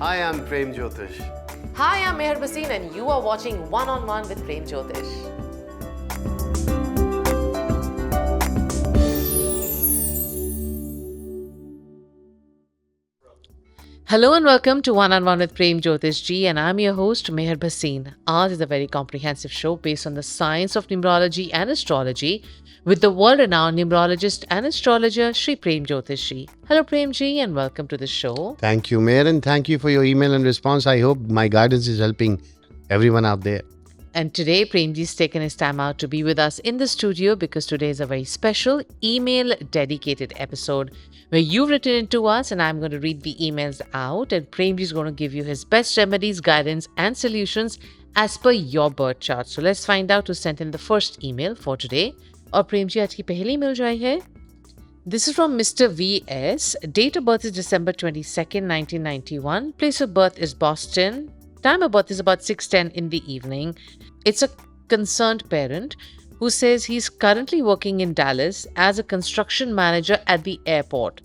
Hi, I'm Prem Jyotish. Hi, I'm Meher Basin and you are watching One on One with Prem Jyotish. Hello and welcome to One on One with Prem Jyotish Ji, and I'm your host Meher Basin. Ours is a very comprehensive show based on the science of numerology and astrology with the world-renowned numerologist and astrologer Shri Prem Jyotish Ji. Hello Prem Ji and welcome to the show. Thank you, Mayor, and thank you for your email and response. I hope my guidance is helping everyone out there. And today, Premji's taken his time out to be with us in the studio because today is a very special email dedicated episode where you've written it to us and I'm going to read the emails out and Premji is going to give you his best remedies, guidance and solutions as per your birth chart. So let's find out who sent in the first email for today. और Premji आज की पहली email जो आई है, this is from Mr. V.S. Date of birth is December 22nd, 1991. Place of birth is Boston. Time of birth is about 6:10 in the evening. It's a concerned parent who says he's currently working in Dallas as a construction manager at the airport.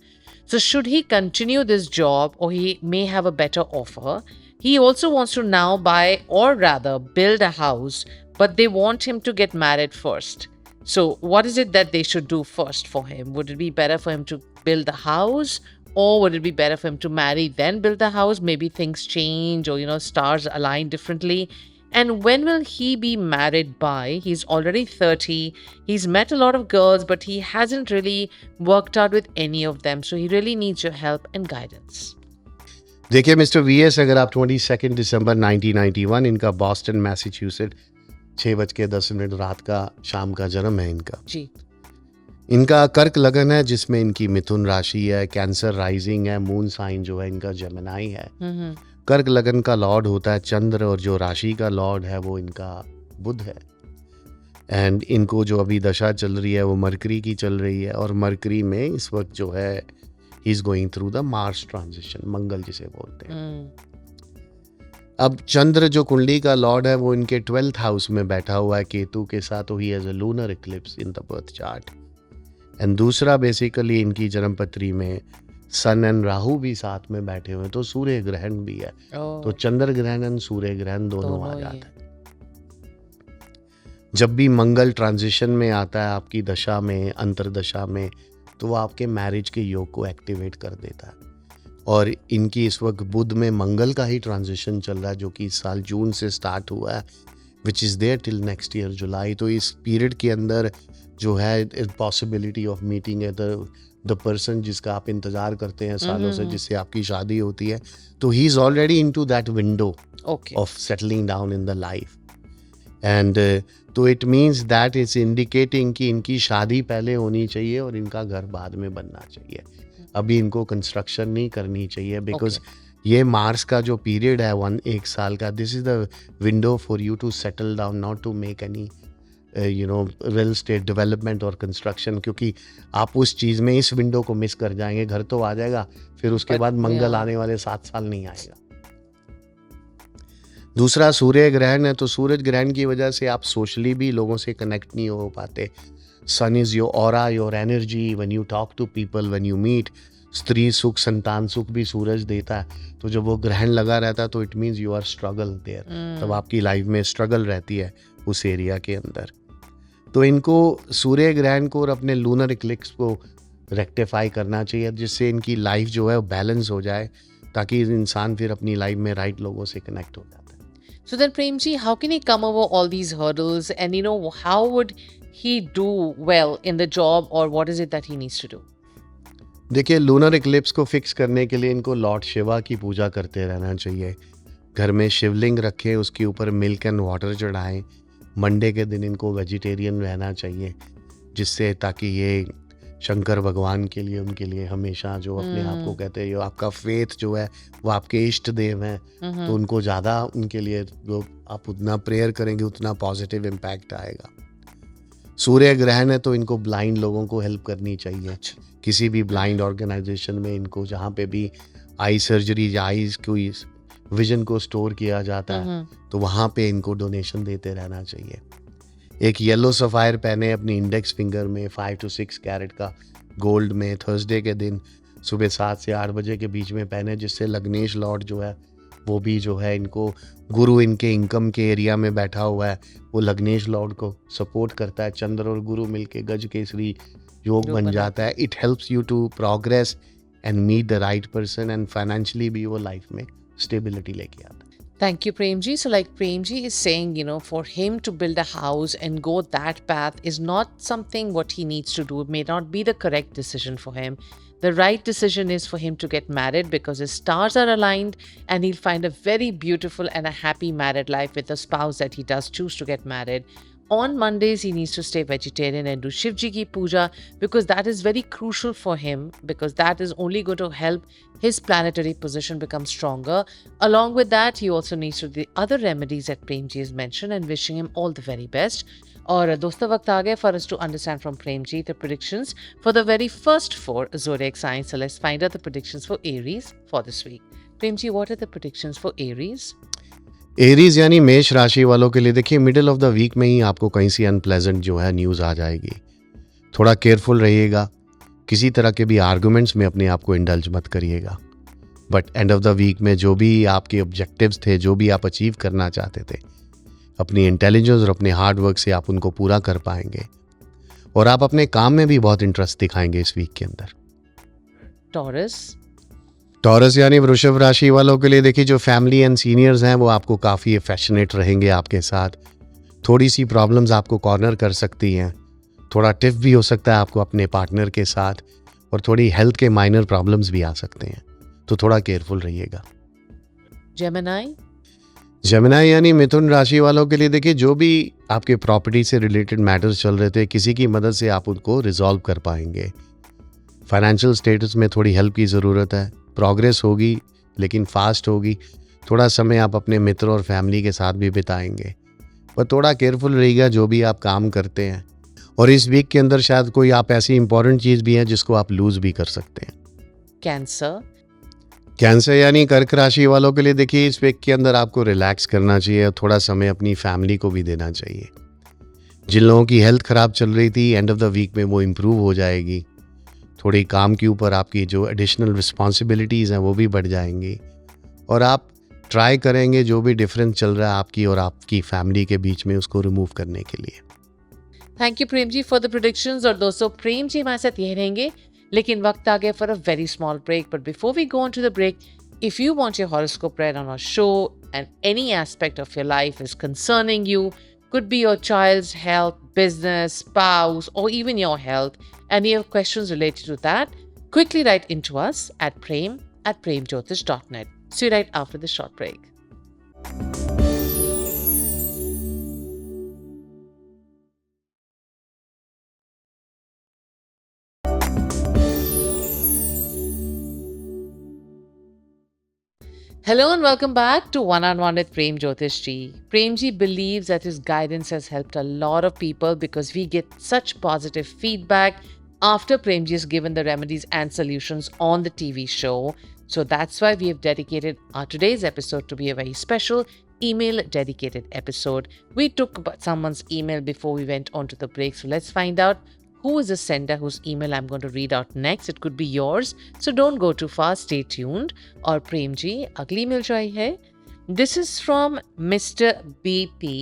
So should he continue this job or he may have a better offer? He also wants to now buy or rather build a house, but they want him to get married first. So what is it that they should do first for him? Would it be better for him to build the house? Or would it be better for him to marry, then build the house? Maybe things change or, stars align differently. And when will he be married by? He's already 30. He's met a lot of girls, but he hasn't really worked out with any of them. So he really needs your help and guidance. देखिए mister VS, अगर आप 22 दिसंबर 1991 इनका Boston Massachusetts 6:10 रात का शाम का जन्म है इनका जी। इनका कर्क लगन है जिसमें इनकी मिथुन राशि है, कैंसर राइजिंग है, मून साइन जो है इनका जेमिनाई है। कर्क लगन का लॉर्ड होता है चंद्र और जो राशि का लॉर्ड है वो इनका बुध है। एंड इनको जो अभी दशा चल रही है वो मरकरी की चल रही है और मरकरी में इस वक्त जो है he is going through the Mars transition, मंगल जिसे बोलते हैं। अब चंद्र जो कुंडली का लॉर्ड है वो इनके 12th हाउस में बैठा हुआ है केतु के साथ, तो he has a lunar Eclipse in the birth chart. And दूसरा बेसिकली इनकी जन्मपत्री में सन एंड राहु भी साथ में बैठे हुए, तो सूर्य ग्रहण भी है। तो चंद्र ग्रहण एंड सूर्य ग्रहण दोनों आ जाता है। जब भी मंगल ट्रांजिशन में आता है आपकी दशा में, अंतरदशा में, तो वो आपके मैरिज के योग को एक्टिवेट कर देता है। और इनकी इस वक्त बुध में मंगल का ही ट्रांजिशन चल रहा है जो कि इस साल जून से स्टार्ट हुआ है, which is there till next year July. तो इस पीरियड के अंदर जो है पॉसिबिलिटी ऑफ मीटिंग है द पर्सन जिसका आप इंतजार करते हैं सालों से, जिससे आपकी शादी होती है, तो he is already into that window of settling down in the life. And तो it means that is indicating कि इनकी शादी पहले होनी चाहिए और इनका घर बाद में बनना चाहिए। अभी इनको कंस्ट्रक्शन नहीं करनी चाहिए बिकॉज ये मार्स का जो पीरियड है 1 साल का, this is the window for you to settle down, not to make any real estate development और कंस्ट्रक्शन, क्योंकि आप उस चीज़ में इस विंडो को मिस कर जाएंगे। घर तो आ जाएगा, फिर उसके बाद मंगल आने वाले 7 साल नहीं आएगा। दूसरा सूर्य ग्रहण है, तो सूरज ग्रहण की वजह से आप सोशली भी लोगों से कनेक्ट नहीं हो पाते। Sun is your aura, your energy, when you talk to people, when you meet. स्त्री सुख, संतान सुख भी सूरज देता है, तो जब वो ग्रहण लगा रहता है तो it means you are struggle there, तब आपकी लाइफ में स्ट्रगल रहती है उस एरिया के अंदर। तो इनको सूर्य ग्रहण को और अपने लूनर इक्लिप्स को रेक्टिफाई करना चाहिए, जिससे इनकी लाइफ जो है वो बैलेंस हो जाए, ताकि इंसान फिर अपनी लाइफ में राइट लोगों से कनेक्ट हो जाता है। So then Premji, how can he come over all these hurdles and how would he do well in the job, or what is it that he needs to do? देखिए, lunar Eclipse को fix करने के लिए इनको Lord Shiva की पूजा करते रहना चाहिए। घर में शिवलिंग रखें, उसके ऊपर मिल्क एंड वाटर चढ़ाएं। मंडे के दिन इनको वेजिटेरियन रहना चाहिए, जिससे ताकि ये शंकर भगवान के लिए, उनके लिए हमेशा जो अपने आप को कहते हैं, आपका फेथ जो है वो आपके इष्ट देव हैं, तो उनको ज़्यादा उनके लिए जो आप उतना प्रेयर करेंगे उतना पॉजिटिव इम्पैक्ट आएगा। सूर्य ग्रहण है तो इनको ब्लाइंड लोगों को हेल्प करनी चाहिए। किसी भी ब्लाइंड ऑर्गेनाइजेशन में इनको, जहाँ पे भी आई सर्जरी या आईज को विजन को स्टोर किया जाता है, तो वहाँ पे इनको डोनेशन देते रहना चाहिए। एक येलो सफ़ायर पहने अपनी इंडेक्स फिंगर में 5 to 6 कैरेट का गोल्ड में थर्सडे के दिन सुबह 7 से 8 बजे के बीच में पहने, जिससे लग्नेश लॉर्ड जो है वो भी जो है इनको, गुरु इनके इनकम के एरिया में बैठा हुआ है, वो लग्नेश लॉर्ड को सपोर्ट करता है। चंद्र और गुरु मिलके गज केसरी योग योग बन बनाते जाता है। It helps you to progress and meet the right person, and financially भी वो लाइफ में स्टेबिलिटी लेके आता है। Thank you, Premji. So, like Premji is saying, for him to build a house and go that path is not something what he needs to do. It may not be the correct decision for him. The right decision is for him to get married because his stars are aligned and he'll find a very beautiful and a happy married life with a spouse that he does choose to get married. On Mondays, he needs to stay vegetarian and do Shivji ki puja because that is very crucial for him, because that is only going to help his planetary position become stronger. Along with that, he also needs to do the other remedies that Premji has mentioned, and wishing him all the very best. और दोस्तों वक्त आ गया for us to understand from Premji the predictions for the very first 4 zodiac signs. So let's find out the predictions for Aries for this week. Premji, what are the predictions for Aries? Aries यानी मेष राशि वालों के लिए देखिए, middle of the week में ही आपको कहीं से अनप्लेजेंट जो है न्यूज़ आ जाएगी। थोड़ा केयरफुल रहिएगा, किसी तरह के भी आर्गुमेंट्स में अपने आप को इंडल्ज मत करिएगा। But end of the week में जो भी आपके ऑब्जेक्टिव्स थे, जो भी आप अचीव करना चाहते थे, अपनी इंटेलिजेंस और अपने हार्ड वर्क से आप उनको पूरा कर पाएंगे, और आप अपने काम में भी बहुत इंटरेस्ट दिखाएंगे इस वीक के अंदर। Taurus. टॉरस यानी वृषभ राशि वालों के लिए देखिए, जो फैमिली एंड सीनियर्स हैं वो आपको काफ़ी अफेक्शनेट रहेंगे आपके साथ। थोड़ी सी प्रॉब्लम्स आपको कॉर्नर कर सकती हैं, थोड़ा टिफ भी हो सकता है आपको अपने पार्टनर के साथ, और थोड़ी हेल्थ के माइनर प्रॉब्लम्स भी आ सकते हैं, तो थोड़ा केयरफुल रहिएगा। Gemini. जमिनाई यानी मिथुन राशि वालों के लिए देखिए, जो भी आपके प्रॉपर्टी से रिलेटेड मैटर्स चल रहे थे, किसी की मदद से आप उनको रिजॉल्व कर पाएंगे। फाइनेंशियल स्टेटस में थोड़ी हेल्प की ज़रूरत है। प्रोग्रेस होगी लेकिन फास्ट होगी। थोड़ा समय आप अपने मित्र और फैमिली के साथ भी बिताएंगे, पर थोड़ा केयरफुल रहिएगा जो भी आप काम करते हैं। और इस वीक के अंदर शायद कोई आप ऐसी इंपॉर्टेंट चीज़ भी है जिसको आप लूज़ भी कर सकते हैं। Cancer. कैंसर यानी कर्क राशि वालों के लिए देखिए, इस वीक के अंदर आपको रिलैक्स करना चाहिए और थोड़ा समय अपनी फैमिली को भी देना चाहिए। जिन लोगों की हेल्थ ख़राब चल रही थी, एंड ऑफ द वीक में वो इम्प्रूव हो जाएगी। थोड़ी काम के ऊपर आपकी जो एडिशनल रिस्पॉन्सिबिलिटीज़ हैं वो भी बढ़ जाएंगी, और आप ट्राई करेंगे जो भी डिफरेंस चल रहा है आपकी और आपकी फैमिली के बीच में, उसको रिमूव करने के लिए। Thank you Prem ji for the predictions. और दोस्तों प्रेम जी हमारे साथ ये रहेंगे, लेकिन वक्त आ गया for a very small break. But before we go on to the break, if you want your horoscope read on our show and any aspect of your life is concerning you, could be your child's health, business, spouse, or even your health, and you have questions related to that, quickly write into us at prem@premjyotish.net. See you right after this short break. Hello and welcome back to One on One with Prem Jyotish Ji. Prem Ji believes that his guidance has helped a lot of people because we get such positive feedback after Prem Ji has given the remedies and solutions on the TV show. So that's why we have dedicated our today's episode to be a very special email dedicated episode. We took someone's email before we went on to the break. So let's find out who is the sender whose email I'm going to read out next. It could be yours, so don't go too far. Stay tuned. और प्रेम जी अगली email जो आई है, this is from Mr. BP.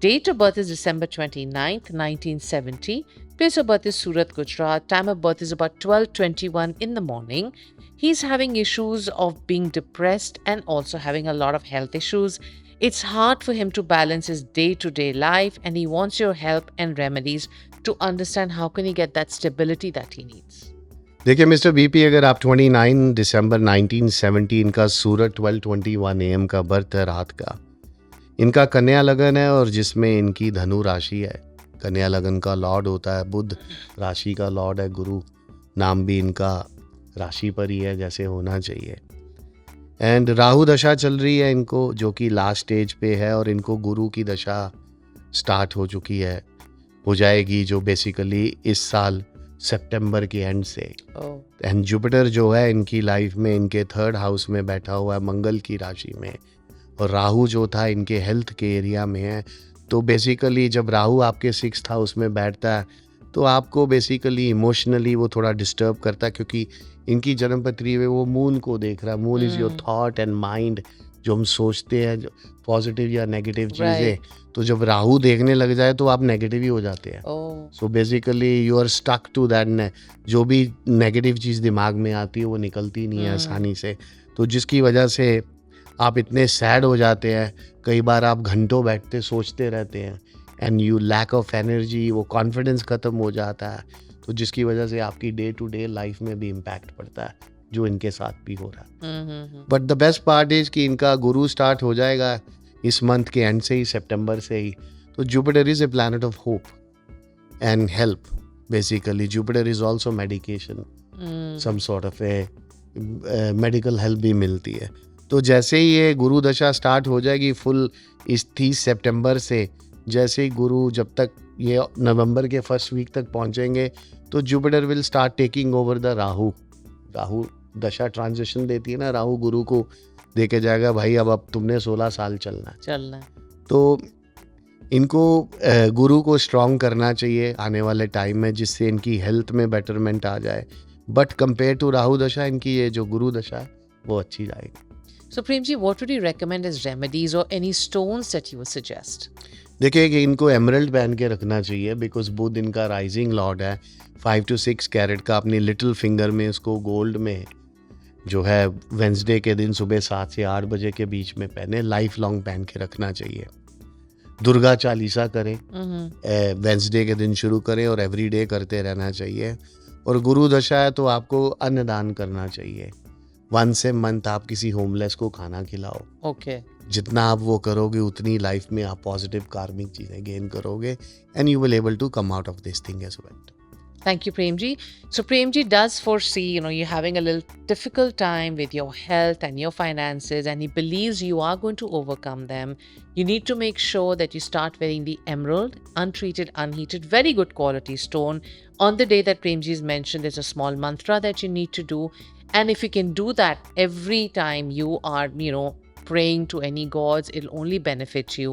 Date of birth is December 29th, 1970. Place of birth is Surat, Gujarat. Time of birth is about 12:21 in the morning. He's having issues of being depressed and also having a lot of health issues. It's hard for him to balance his day-to-day life, and he wants your help and remedies to understand how can he get that stability that he needs. देखिए mister BP, अगर आप 29 दिसंबर 1970 इनका सूरत 12:21 AM का birth है रात का, इनका कन्या लगन है और जिसमें इनकी धनु राशि है। कन्या लगन का लॉर्ड होता है बुध, राशि का लॉर्ड है गुरु। नाम भी इनका राशि पर ही है जैसे होना चाहिए। एंड राहु दशा चल रही है इनको, जो कि लास्ट स्टेज पे है, और इनको गुरु की दशा स्टार्ट हो चुकी है, हो जाएगी, जो बेसिकली इस साल सितंबर के एंड से। एंड जुपिटर जो है इनकी लाइफ में इनके 3rd हाउस में बैठा हुआ है मंगल की राशि में, और राहु जो था इनके हेल्थ के एरिया में है। तो बेसिकली जब राहु आपके 6th हाउस में बैठता है तो आपको बेसिकली इमोशनली वो थोड़ा डिस्टर्ब करता है, क्योंकि इनकी जन्म पत्री में वो मून को देख रहा है। Moon is your thought and mind, जो हम सोचते हैं, जो पॉजिटिव या नेगेटिव चीज़ें। Right. तो जब राहु देखने लग जाए तो आप नेगेटिव ही हो जाते हैं। Oh. So basically you are stuck to that, जो भी नेगेटिव चीज़ दिमाग में आती है वो निकलती नहीं है आसानी से। तो जिसकी वजह से आप इतने सैड हो जाते हैं, कई बार आप घंटों बैठते सोचते रहते हैं, and you lack of energy, वो कॉन्फिडेंस ख़त्म हो जाता है। तो जिसकी वजह से आपकी डे टू डे लाइफ में भी इम्पैक्ट पड़ता है, जो इनके साथ भी हो रहा है। Mm-hmm. But the best part is कि इनका गुरु स्टार्ट हो जाएगा इस मंथ के एंड से ही, सितंबर से ही। तो Jupiter is a planet of hope and help. Basically Jupiter is also medication, some sort of a medical help भी मिलती है। तो जैसे ही ये गुरु दशा स्टार्ट हो जाएगी फुल इस 30 सितंबर से, जैसे ही गुरु जब तक ये नवंबर के फर्स्ट वीक तक पहुंचेंगे, तो Jupiter will start taking over the Rahu. Rahu दशा ट्रांजिशन देती है ना, राहु गुरु को दे के जाएगा, भाई अब तुमने 16 साल चलना है। चलना है। तो इनको गुरु को स्ट्रॉन्ग करना चाहिए आने वाले टाइम में, जिससे इनकी हेल्थ में बेटरमेंट आ जाए। बट कंपेयर टू राहु दशा, इनकी ये जो गुरु दशा है वो अच्छी जाएगी। So, Premji, what would you recommend as remedies or any stones that you would suggest? देखिए कि इनको एमरल्ड पहन के रखना चाहिए, बिकॉज बुध इनका राइजिंग लॉर्ड है। 5 to 6 कैरेट का अपनी लिटिल फिंगर में इसको गोल्ड में जो है वेंसडे के दिन सुबह 7 से 8 बजे के बीच में पहने, लाइफ लॉन्ग पहन के रखना चाहिए। दुर्गा चालीसा करें, वेंसडे के दिन शुरू करें और एवरी डे करते रहना चाहिए। और गुरु दशा है तो आपको अन्नदान करना चाहिए। वंस ए मंथ आप किसी होमलेस को खाना खिलाओ। Okay. जितना आप वो करोगे उतनी लाइफ में आप पॉजिटिव कार्मिक चीज़ें गेन करोगे, and you will able to come out of this thing as well. Thank you, Premji. So, Premji does foresee, you're having a little difficult time with your health and your finances, and he believes you are going to overcome them. You need to make sure that you start wearing the emerald, untreated, unheated, very good quality stone. On the day that Premji is mentioned, there's a small mantra that you need to do. And if you can do that every time you are, praying to any gods, it'll only benefit you.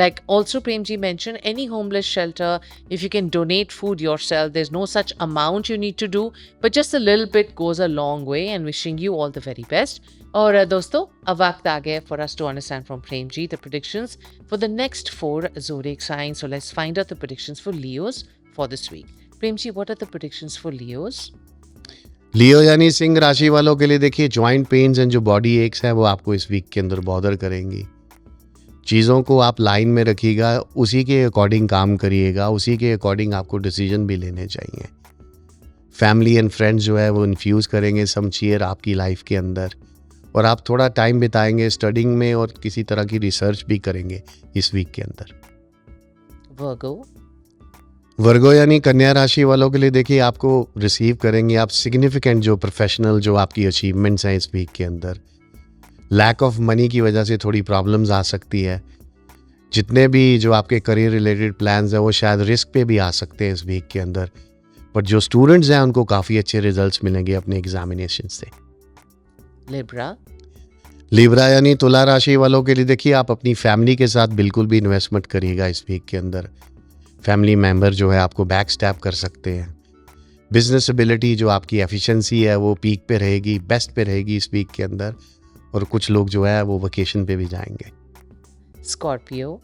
Like also Premji mentioned, any homeless shelter, if you can donate food yourself, there's no such amount you need to do, but just a little bit goes a long way, and wishing you all the very best. और दोस्तों, अब वक्त आ गया for us to understand from Premji the predictions for the next 4 zodiac signs. So let's find out the predictions for Leos for this week. Premji, what are the predictions for Leos? लियो यानी सिंह राशि वालों के लिए देखिए, joint pains and जो body aches है वो आपको इस वीक के अंदर बॉदर करेंगी। चीज़ों को आप लाइन में रखिएगा, उसी के अकॉर्डिंग काम करिएगा, उसी के अकॉर्डिंग आपको डिसीजन भी लेने चाहिए। फैमिली एंड फ्रेंड्स जो है वो इन्फ्यूज़ करेंगे सम चीयर आपकी लाइफ के अंदर, और आप थोड़ा टाइम बिताएंगे स्टडिंग में और किसी तरह की रिसर्च भी करेंगे इस वीक के अंदर। Virgo. वर्गो यानी कन्या राशि वालों के लिए देखिए, आपको रिसीव करेंगे आप सिग्निफिकेंट जो प्रोफेशनल जो आपकी अचीवमेंट्स हैं इस वीक के अंदर। लैक ऑफ मनी की वजह से थोड़ी प्रॉब्लम्स आ सकती है। जितने भी जो आपके करियर रिलेटेड प्लान्स हैं वो शायद रिस्क पे भी आ सकते हैं इस वीक के अंदर, बट जो स्टूडेंट्स हैं उनको काफ़ी अच्छे रिजल्ट्स मिलेंगे अपने एग्जामिनेशन से। Libra. लिब्रा यानी तुला राशि वालों के लिए देखिए, आप अपनी फैमिली के साथ बिल्कुल भी इन्वेस्टमेंट करिएगा इस वीक के अंदर। फैमिली मेम्बर जो है आपको बैक स्टैप कर सकते हैं। बिजनेस एबिलिटी जो आपकी एफिशिएंसी है वो पीक पे रहेगी, बेस्ट पे रहेगी इस वीक के अंदर, और कुछ लोग जो है वो वेकेशन पे भी जाएंगे। Scorpio.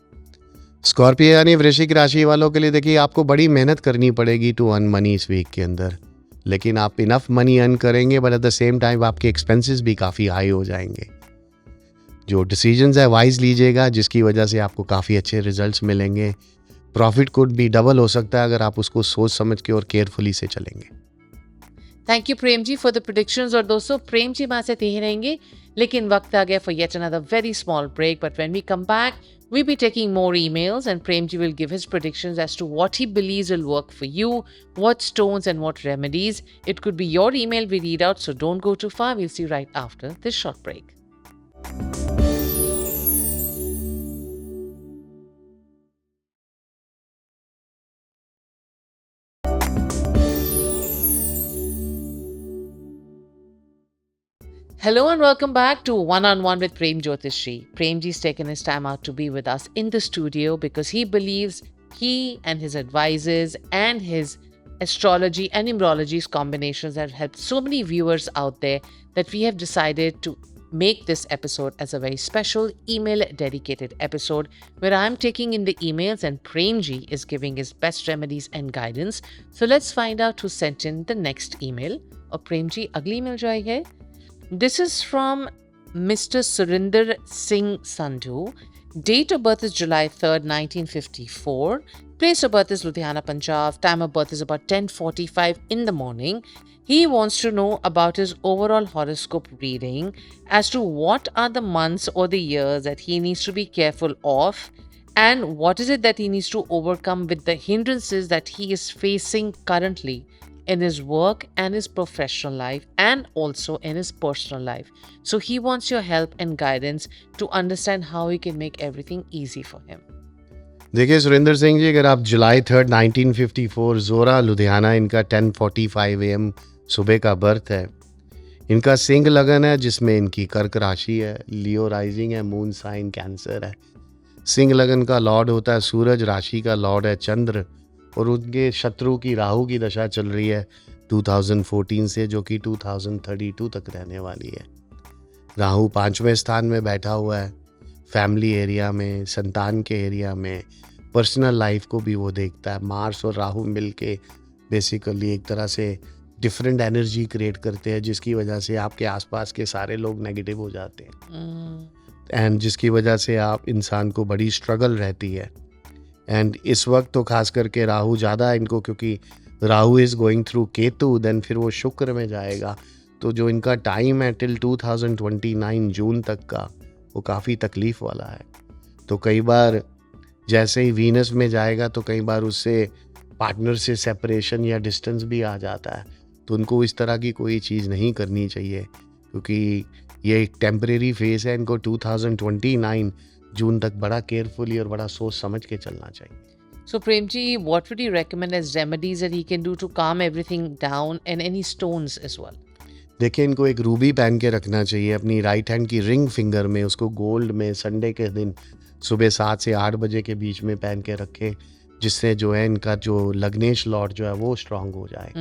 स्कॉर्पियो यानी वृश्चिक राशि वालों के लिए देखिए, आपको बड़ी मेहनत करनी पड़ेगी टू अर्न मनी इस वीक के अंदर, लेकिन आप इनफ मनी अर्न करेंगे, but at the same time आपके एक्सपेंसेस भी काफ़ी हाई हो जाएंगे। जो डिसीजंस है वाइज लीजिएगा, जिसकी वजह से आपको काफ़ी अच्छे रिजल्ट्स मिलेंगे। प्रॉफिट कुड भी डबल हो सकता है अगर आप उसको सोच समझ के और केयरफुली से चलेंगे। Thank you, Premji, for the predictions. और दोस्तों, प्रेमजी माँ से ही रहेंगे, लेकिन वक्त आ गया for yet another very small break. But when we come back, we'll be taking more emails, and Premji will give his predictions as to what he believes will work for you, what stones and what remedies. It could be your email we read out, so don't go too far. We'll see you right after this short break. Hello and welcome back to One on One with Prem Jyotishi. Premji's taken his time out to be with us in the studio because he believes he and his advisors and his astrology and numerology's combinations that help so many viewers out there that we have decided to make this episode as a very special email dedicated episode where I'm taking in the emails and Premji is giving his best remedies and guidance. So let's find out who sent in the next email. Or Premji, agli email jo aayi hai. This is from Mr. Surinder Singh Sandhu. Date of birth is July 3rd, 1954. Place of birth is Ludhiana, Punjab. Time of birth is about 10:45 in the morning. He wants to know about his overall horoscope reading as to what are the months or the years that he needs to be careful of and what is it that he needs to overcome with the hindrances that he is facing currently in his work and his professional life and also in his personal life. So he wants your help and guidance to understand how he can make everything easy for him. देखिए सुरेंद्र सिंह जी, अगर आप जुलाई 3rd 1954 जोरा लुधियाना, इनका 10:45 AM सुबह का birth है। इनका सिंह लगन है जिसमें इनकी कर्क राशि है, लियो राइजिंग है, मून साइन कैंसर है। सिंह लगन का लॉर्ड होता है सूरज, राशि का लॉर्ड है चंद्र और उनके शत्रु की राहु की दशा चल रही है 2014 से, जो कि 2032 तक रहने वाली है। राहु 5वें स्थान में बैठा हुआ है, फैमिली एरिया में, संतान के एरिया में, पर्सनल लाइफ को भी वो देखता है। मार्स और राहु मिल के बेसिकली एक तरह से डिफरेंट एनर्जी क्रिएट करते हैं जिसकी वजह से आपके आसपास के सारे लोग नेगेटिव हो जाते हैं एंड जिसकी वजह से आप इंसान को बड़ी स्ट्रगल रहती है। एंड इस वक्त तो खास करके राहु ज़्यादा इनको, क्योंकि Rahu is going through Ketu, then फिर वो शुक्र में जाएगा, तो जो इनका टाइम है टिल 2029 जून तक का, वो काफ़ी तकलीफ़ वाला है। तो कई बार जैसे ही वीनस में जाएगा तो कई बार उससे पार्टनर से सेपरेशन या डिस्टेंस भी आ जाता है। तो उनको इस तरह की कोई चीज़ नहीं करनी चाहिए क्योंकि ये एक टेम्परेरी फेज़ है। इनको 2029 जून तक बड़ा केयरफुली और बड़ा सोच समझ के चलना चाहिए। So Premji, what would you recommend as remedies that he can do to calm everything down and any stones as well? देखिए, इनको एक रूबी पहन के रखना चाहिए अपनी राइट हैंड की रिंग फिंगर में, उसको गोल्ड में संडे के दिन सुबह 7 से 8 बजे के बीच में पहन के रखें, जिससे जो है इनका जो लग्नेश लॉर्ड जो है वो स्ट्रांग हो जाए।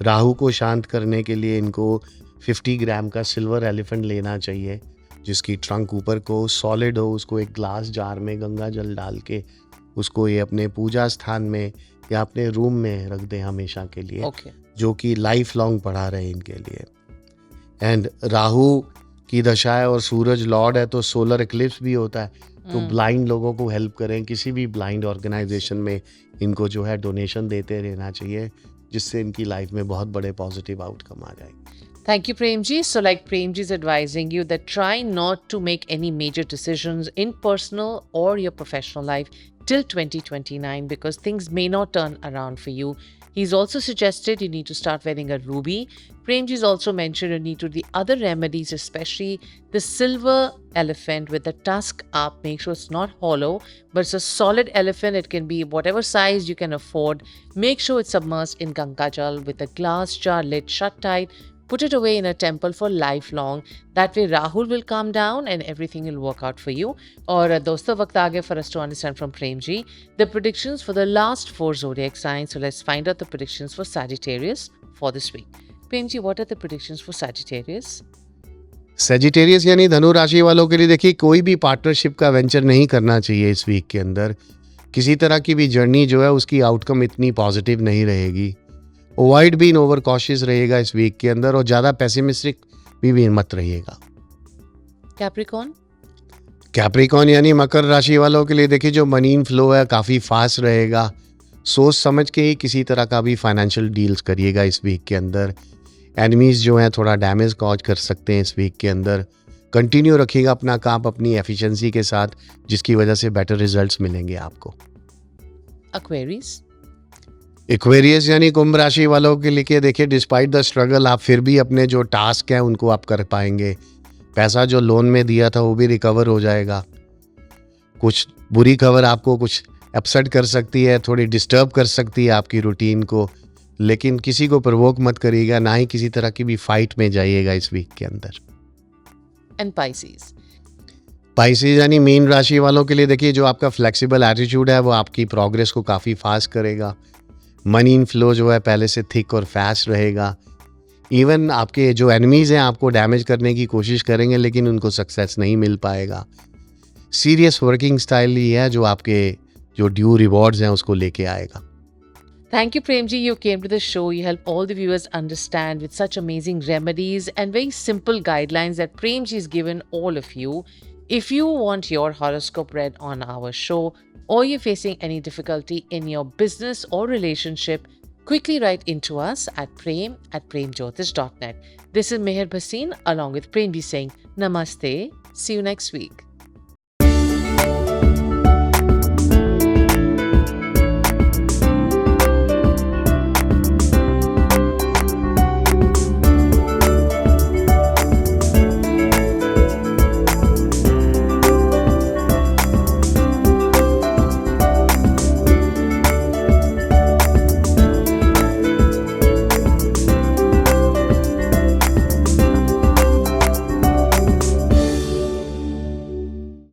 राहु को शांत करने के लिए इनको 50 ग्राम का सिल्वर एलिफेंट लेना चाहिए जिसकी ट्रंक ऊपर को सॉलिड हो, उसको एक ग्लास जार में गंगा जल डाल के उसको ये अपने पूजा स्थान में या अपने रूम में रख दें हमेशा के लिए, जो कि लाइफ लॉन्ग पढ़ा रहे इनके लिए। एंड राहु की दशा है और सूरज लॉर्ड है तो सोलर इक्लिप्स भी होता है, तो ब्लाइंड लोगों को हेल्प करें। किसी भी ब्लाइंड ऑर्गेनाइजेशन में इनको जो है डोनेशन देते रहना चाहिए, जिससे इनकी लाइफ में बहुत बड़े पॉजिटिव आउटकम आ जाए। Thank you, Premji. So, like Premji is advising you that try not to make any major decisions in personal or your professional life till 2029 because things may not turn around for you. He's also suggested you need to start wearing a ruby. Premji's also mentioned you need to do the other remedies, especially the silver elephant with the tusk up. Make sure it's not hollow, but it's a solid elephant. It can be whatever size you can afford. Make sure it's submersed in Ganga Jal with a glass jar lid shut tight. Put it away in a temple for lifelong. That way Rahul will calm down and everything will work out for you. और दोस्तों वक्त आ गया for us to understand from Premji the predictions for the last 4 zodiac signs. So let's find out the predictions for Sagittarius for this week. Premji, what are the predictions for Sagittarius? Sagittarius यानी धनु राशि वालों के लिए देखिए, कोई भी partnership का वेंचर नहीं करना चाहिए इस वीक के अंदर। किसी तरह की भी जर्नी जो है उसकी आउटकम इतनी पॉजिटिव नहीं रहेगी। अवॉइड बीइंग ओवर कॉशियस रहेगा इस वीक के अंदर और ज़्यादा पेसिमिस्टिक भी मत रहिएगा। कैप्रिकॉन यानी मकर राशि वालों के लिए देखिए, जो मनी इन फ्लो है काफ़ी फास्ट रहेगा। सोच समझ के ही किसी तरह का भी फाइनेंशियल डील्स करिएगा इस वीक के अंदर। एनिमीज़ जो हैं थोड़ा डैमेज कॉज कर सकते हैं इस वीक के अंदर। कंटिन्यू रखिएगा अपना काम अपनी एफिशिएंसी के साथ, जिसकी वजह से बेटर रिजल्ट्स मिलेंगे आपको। एक्वेरियस यानी कुंभ राशि वालों के लिए देखिए, डिस्पाइट द स्ट्रगल आप फिर भी अपने जो टास्क हैं उनको आप कर पाएंगे। पैसा जो लोन में दिया था वो भी रिकवर हो जाएगा। कुछ बुरी खबर आपको कुछ अपसेट कर सकती है, थोड़ी डिस्टर्ब कर सकती है आपकी रूटीन को, लेकिन किसी को प्रवोक मत करिएगा, ना ही किसी तरह की भी फाइट में जाइएगा इस वीक के अंदर। एंड पाइसेस यानी मीन राशि वालों के लिए देखिए, जो आपका फ्लेक्सिबल एटीट्यूड है वो आपकी प्रोग्रेस को काफ़ी फास्ट करेगा। मनी इनफ्लो जो है पहले से थिक और फास्ट रहेगा। इवन आपके जो एनिमीज़ हैं आपको डैमेज करने की कोशिश करेंगे लेकिन उनको सक्सेस नहीं मिल पाएगा। सीरियस वर्किंग स्टाइल ही है जो आपके जो ड्यू रिवॉर्ड्स हैं उसको लेके आएगा। Thank you, Premji. You came to the show. You helped all the viewers understand with such amazing remedies and very simple guidelines that Premji has given all of you. If you want your horoscope read on our show, or you're facing any difficulty in your business or relationship, quickly write into us at prem@premjyotish.net. This is Meher Bhasin along with Premji saying Namaste. See you next week.